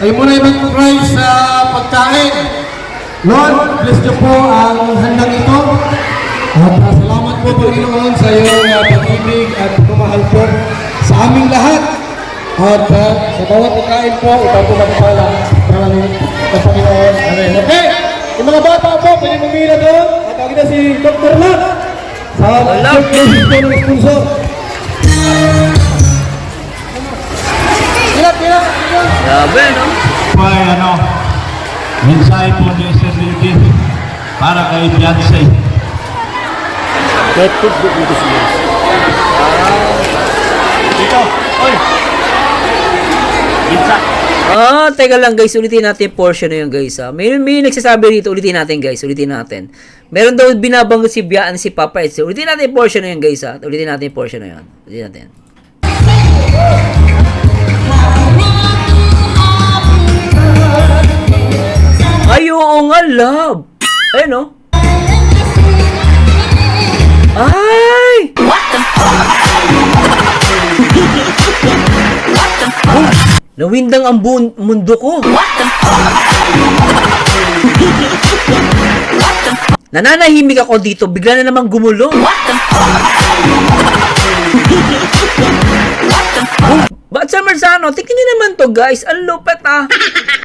Kayo muna yung mag-price sa pagkain. Lord, bless niyo po ang handang ito. At salamat po Panginoon sa iyong pag-ibig at pagmamahal po sa aming lahat. At sa bawat pagkain po, ikaw po magpapala. Maraming sa Panginoon. Amen. Okay, yung mga bata po, pwede mamila doon. At tawagin na si Dr. Mac. Sa ng sponsor. Grabe, no? Ay, mensahe po ni Sir Lilgin para kay Beyonce. Dito, oy! Gitsa. Teka lang guys, ulitin natin yung portion na yun guys. May nagsasabi dito, ulitin natin guys, ulitin natin. Meron daw binabanggit si Biyaan si Papa Eds. Ulitin natin yung portion na yun guys Ulitin natin yung portion na yun. Ulitin natin. Ay, oo nga, love. Ayun, no? Ay! What the fuck? Nawindang ang mundo ko. What the fuck? Nananahimik ako dito, bigla na namang gumulo. What the fuck? Ba't sa Marzano? Tingnan niyo naman to guys. Ang lupet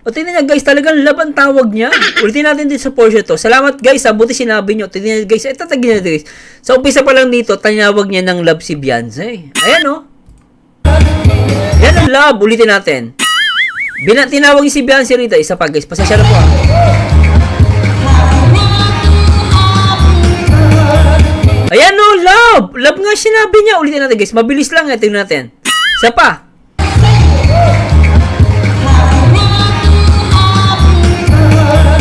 O tingnan niya guys, talagang laban tawag niya. Ulitin natin din sa portion to. Salamat guys, buti sinabi niyo. Tingnan niyo guys, ito tagin niyo guys. Sa umpisa pa lang dito, tinawag niya ng love si Beyonce. Ayan o. Yan ang love. Ulitin natin. Tinawag niya si Beyonce rito. Isa pa guys, pasensya na po Ayan o, love. Love nga sinabi niya. Ulitin natin guys, mabilis lang. Tingnan natin. Isa pa.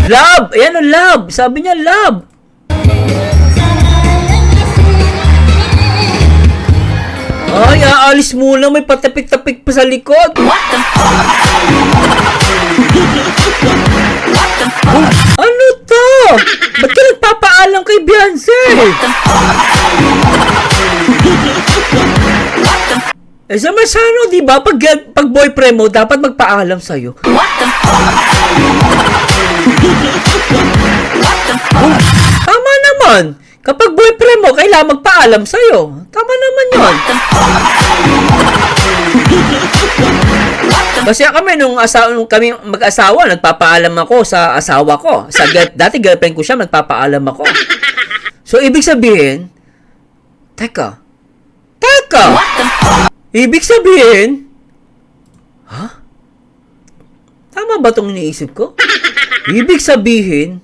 Love! Ayan o, love! Sabi niya, love! Ay, aalis muna. May patapik-tapik pa sa likod. What the fuck? Ano to? Ba't ka nagpapaalam kay Beyonce? What the fuck? Sa Marzano, di ba? Pag boyfriend mo, dapat magpaalam sa'yo. What the fuck? Tama naman. Kapag boyfriend mo, kailangan magpaalam sa'yo. Tama naman yun. Kasi kami, nung kami mag-asawa, nagpapaalam ako sa asawa ko. Dati girlfriend ko siya, nagpapaalam ako. So, ibig sabihin, Teka. Ibig sabihin, tama ba itong iniisip ko? Ibig sabihin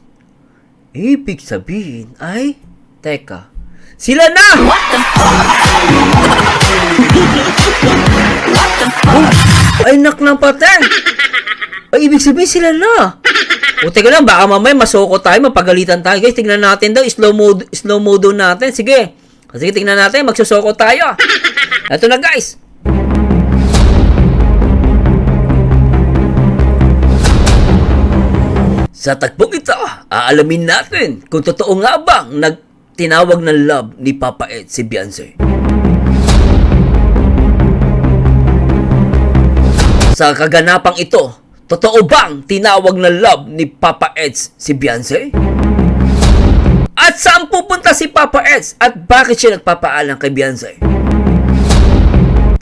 ay, teka, sila na! What the fuck? Ay, naknang patay! Ay, ibig sabihin sila na! O, teka lang, baka mamaya masoko tayo, mapagalitan tayo. Guys, tignan natin daw, slow mode natin. Sige, tignan natin, magsusoko tayo. Ito na, guys. Sa tagpong ito, aalamin natin kung totoo nga bang tinawag ng love ni Papa Ed si Beyonce. Sa kaganapang ito, totoo bang tinawag ng love ni Papa Ed si Beyonce? At saan pupunta si Papa Ed at bakit siya nagpapaalam kay Beyonce?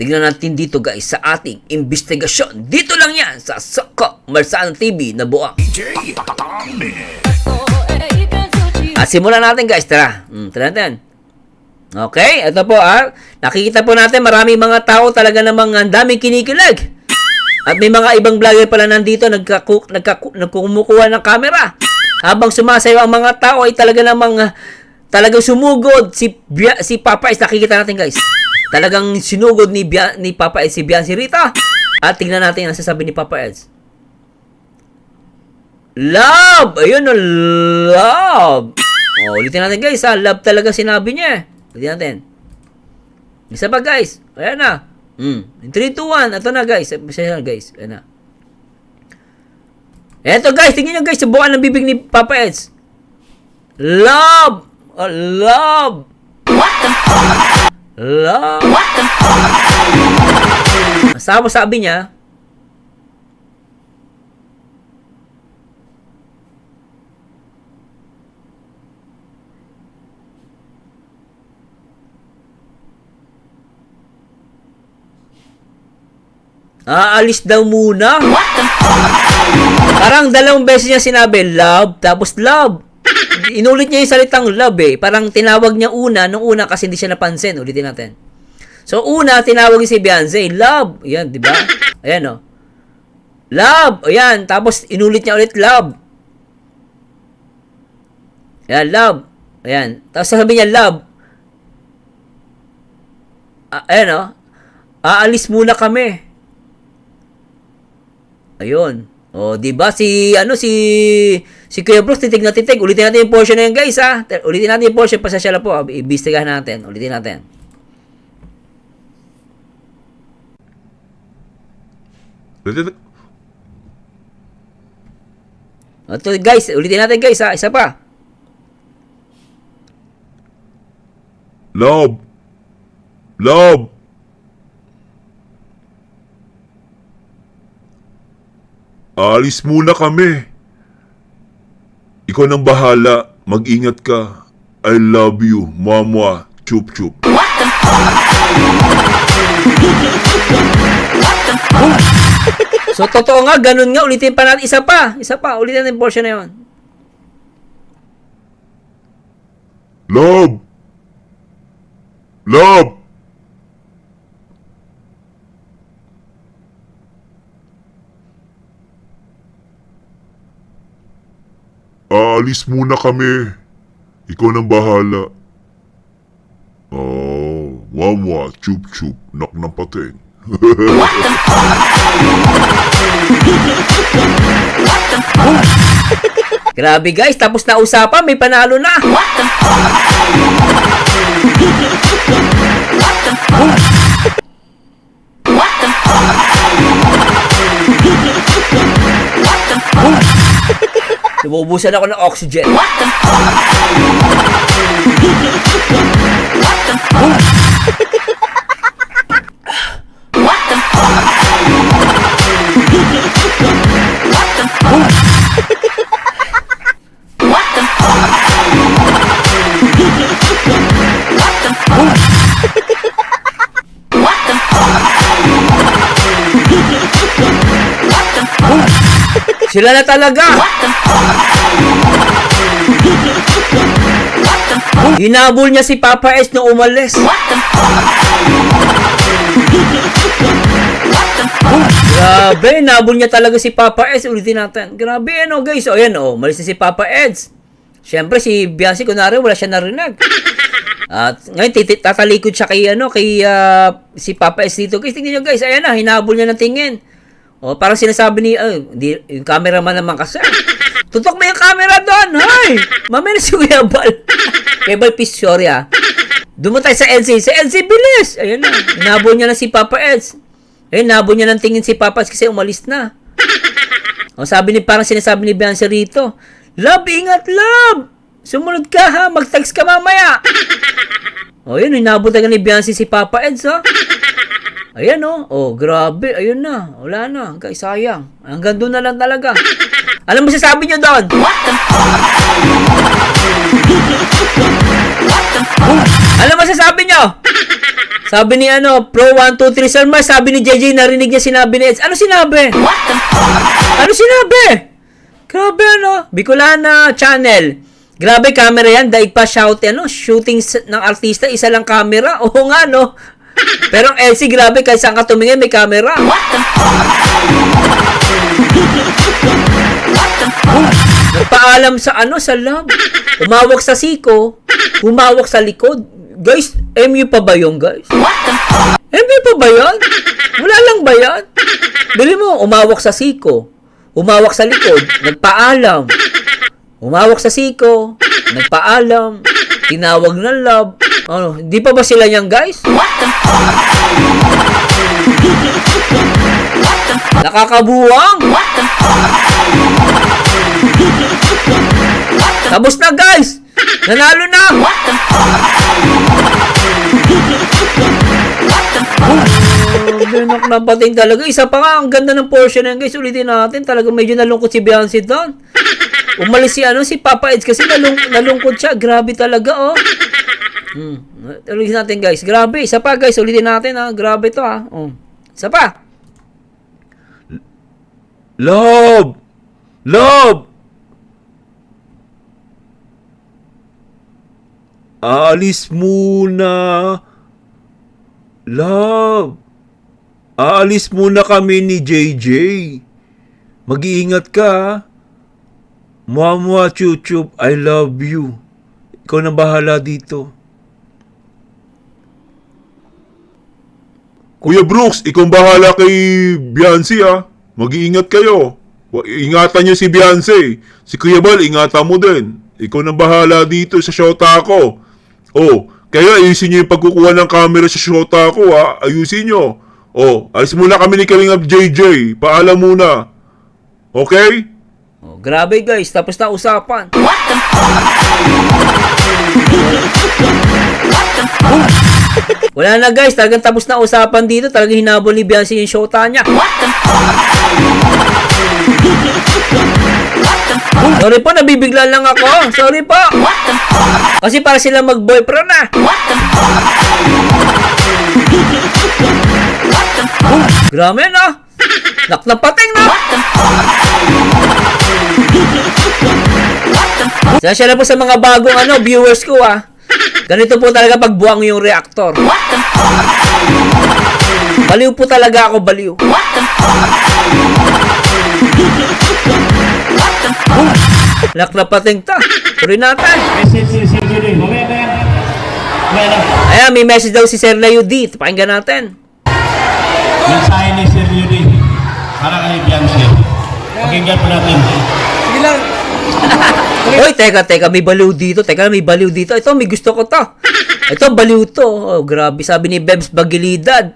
Tingnan natin dito guys sa ating investigasyon. Dito lang yan sa Soko Marzano TV na buwang. At simulan natin guys. Tara natin. Okay, ito po nakikita po natin maraming mga tao talaga namang ang daming kinikilig. At may mga ibang vlogger pala nandito nagkukumukuha ng camera. Habang sumasayaw ang mga tao ay talaga namang talagang sumugod si Papa Eds. Nakikita natin guys. Talagang sinugod ni Papa Eds si Beyonce Rita. At tingnan natin ang sasabi ni Papa Eds. Love! Ayun o, love! Ulitin natin guys love talaga sinabi niya. Ulitin natin. Isa pa guys. Ayan na. 3, 2, 1. Ito na guys. Ayan na. Eto guys, tingnan nyo guys, subukan ng bibig ni Papa Eds. Love! Love! What the fuck? Love! What the fuck? Sabi niya, Aalis daw muna. Parang dalawang beses niya sinabi, love, tapos love. Inulit niya yung salitang love eh. Parang tinawag niya nung una kasi hindi siya napansin. Ulitin natin. So, una, tinawag niya si Beyonce, love. Ayan, di ba? Ayan, oh. Love. Ayan. Tapos, inulit niya ulit, love. Ayan, love. Ayan. Tapos, sabi niya, love. Ayan, oh. Aalis muna kami. Ayun. O, di ba si Kuya Brooks titig na titig. Ulitin natin yung portion na yun, guys, ha. Ulitin natin yung portion, pasasya lang po. Ibistigahan natin. Ulitin natin. Ito, guys, ulitin natin, guys, ha. Isa pa. Love. Love. Alis muna kami. Ikaw nang bahala. Mag-ingat ka. I love you. Mwah-mwah. Chup-chup. So, totoo nga, ganun nga. Ulitin pa natin. Isa pa. Ulitin natin yung portion na yun. Love. Love. Aalis muna kami. Ikaw nang bahala. Oh, mwah-mwah. Chup-chup. Nak ng pating. Grabe, guys. Tapos na usapan. May panalo na. Nabubusan ako ng oxygen. Sila na talaga. Hinabol niya si Papa S nung umalis. Grabe, hinabol niya talaga si Papa S. Ulitin natin. Grabe, ano guys. O yan, malis na si Papa Eds. Siyempre, si Beyonce, kunwari, wala siya narinig. At ngayon, tatalikod siya kay si Papa S dito. Guys, tingnan nyo guys. Ayan na, hinabol niya ng tingin. O, parang sinasabi ni, yung cameraman naman kasi. Tutok mo yung camera doon, hay! Mamaya na si Kuya Bal. Kuya Bal, peace, sorry Doon mo tayo sa NC. Sa NC, bilis! Ayan na, hinabol niya na si Papa Eds. Ayun, hinabol niya ng tingin si Papa Eds kasi umalis na. O, parang sinasabi ni Beyonce rito, love, ingat, love! Sumunod ka, ha? Mag-text ka mamaya. O, yun, hinabol talaga ni Beyonce si Papa Eds, ha? Ayan, oh, grabe. Ayun na. Wala na. Guys, sayang. Hanggang doon na lang talaga. Alam mo sasabi nyo doon? Alam mo sasabi nyo? Sabi ni Pro 1, 2, 3, Sir Mars, sabi ni JJ, narinig niya sinabi ni Eds. Ano sinabi? Ano sinabi? Grabe, Bicolana Channel. Grabe, camera yan. Daig pa shout, shooting ng artista, isa lang camera. Oo nga, Pero ang LC, grabe, kahit saan ka tumingin, may camera. Nagpaalam sa sa lab. Umawak sa siko. Humawak sa likod. Guys, MU pa ba yun, guys? MU pa ba yun? Wala lang ba yan? Bili mo, umawak sa siko. Umawak sa likod. Nagpaalam. Umawak sa siko. Nagpaalam. Tinawag ng lab. Di pa ba sila niyan, guys? Nakakabuwang. Tapos na, guys. Nanalo na. Binak na pating talaga. Isa pa nga, ang ganda ng portion na yan, guys. Ulitin natin. Talaga medyo nalungkot si Beyonce doon. Umalis si Papa Eds kasi nalungkot siya. Grabe talaga, Ulitin natin, guys. Grabe. Isa pa, guys. Ulitin natin, Grabe to, Isa pa. Love! Love! Aalis muna. Love. Aalis muna kami ni JJ. Mag-iingat ka, ha? Mwa chuchup, I love you. Ikaw na bahala dito. Kuya Brooks, ikaw ang bahala kay Beyonce ah. Mag-iingat kayo. Ingatan niyo si Beyonce. Si Kuya Bal, ingatan mo din. Ikaw nang bahala dito sa shota ko. Oh, kaya ayusin niyo yung pagkukuha ng camera sa shota ko ha. Ayusin niyo. Oh, alis muna kami ni Kalingap JJ. Paalam muna. Okay? Oh, grabe guys, tapos na usapan. Wala na guys, talagang tapos na usapan dito. Talagang hinabol ni Beyonce yung shota niya. Sorry po, nabibigla lang ako. Sorry po. Kasi para sila mag-boyfriend na. Grabe no? Naknapating no? Sasya na po sa mga bagong viewers ko ah. Ganito po talaga pag buwang yung reactor. Baliw po talaga ako, baliw. Naknapating ta. Tuloy natin. Message si Sir Judy. Mamaya na yan. Mamaya na. Ayan, may message daw si Sir Layudi. Pakinggan natin. Mensahe ni Sir Judy. Para kay Beyonce. Pakinggan po natin. Sige lang. Uy, teka, may baliw dito. May baliw dito. Ito, may gusto ko to. Ito, baliw to. Oh, grabe. Sabi ni Bebs Bagilidad.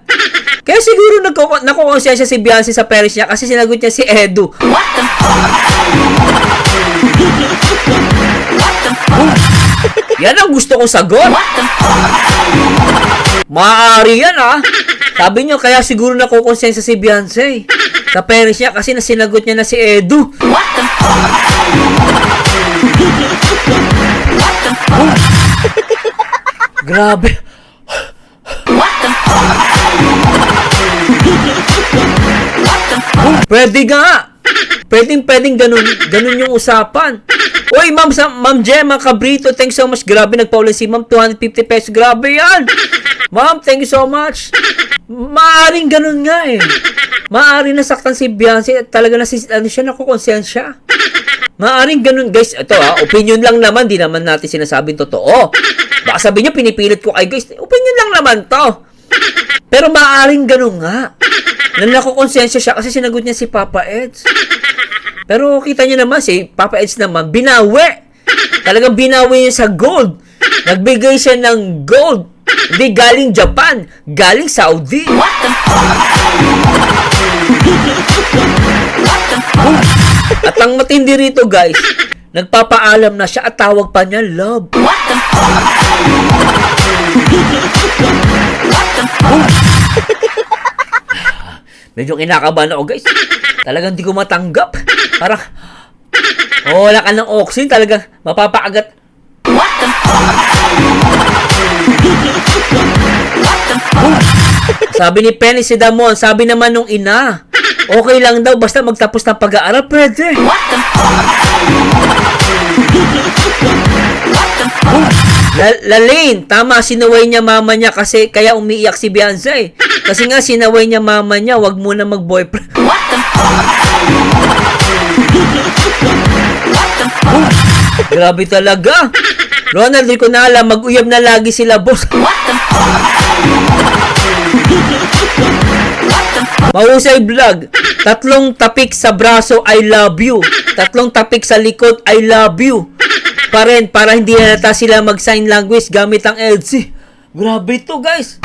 Kaya siguro nakukonsensya si Beyonce sa Paris niya kasi sinagot niya si Edu. Yan ang gusto kong sagot. Maaari yan ah. Sabi niyo, kaya siguro nakukonsensya si Beyonce sa Paris niya kasi sinagot niya na si Edu. Grabe. Pwede nga. Pwedeng ganun yung usapan. Uy, Ma'am Gemma Cabrito, thanks so much. Grabe, nagpaulan si Ma'am, 250 pesos. Grabe yan. Ma'am, thank you so much. Maaring ganun nga eh. Maaring nasaktan si Beyonce. Talaga siya, nakukonsensya. Maaring ganun, guys. Ito opinion lang naman. Di naman natin sinasabing totoo. Baka sabihin niyo, pinipilit ko kay guys. Opinion lang naman to. Pero maaring ganun nga. Na nakukonsensya siya kasi sinagot niya si Papa Eds. Pero kita niyo naman, si Papa Eds naman, binawi. Talagang binawi niya sa gold. Nagbigay siya ng gold. Hindi galing Japan, galing Saudi. At ang matindi rito guys, nagpapaalam na siya at tawag pa niya love. Medyo kinakabahan ako guys. Talagang di ko matanggap. Parang, wala ka ng oxygen. Talagang mapapaagat. Sabi ni Penny Sidamon, sabi naman nung ina, okay lang daw basta magtapos ng pag-aaral, pwede. Lalaine, tama, sinaway niya mama niya kasi kaya umiiyak si Beyonce. Kasi nga sinaway niya mama niya, wag muna mag-boyfriend. Grabe talaga. Ronald, di ko na alam, mag-uyab na lagi sila, boss. Mahusay vlog. 3 tapik sa braso, I love you. 3 tapik sa likod, I love you. Pa rin, para hindi halata sila mag-sign language gamit ang LC. Grabe ito, guys.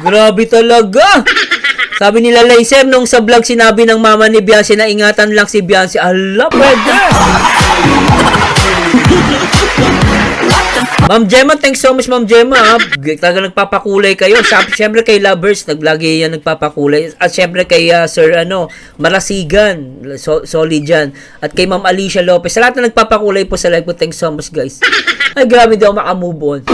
Grabe talaga. Sabi nila Laser, nung sa vlog sinabi ng mama ni Beyonce na ingatan lang si Beyonce. Ala, pwede. Ma'am Gemma, thanks so much, Ma'am Gemma. Talaga nagpapakulay kayo. Siyempre kay Lovers, naglagi yan nagpapakulay. At siyempre kay Sir Marasigan, solid yan. At kay Ma'am Alicia Lopez. Sa lahat na nagpapakulay po sa live po, thanks so much, guys. Ay, grabe daw makamove on.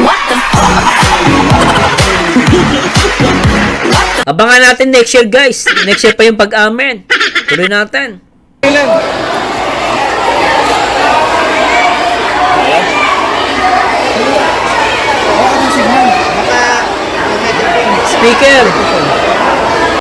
Abangan natin next year, guys. Next year pa yung pag-amen. Tuloy natin. Speaker.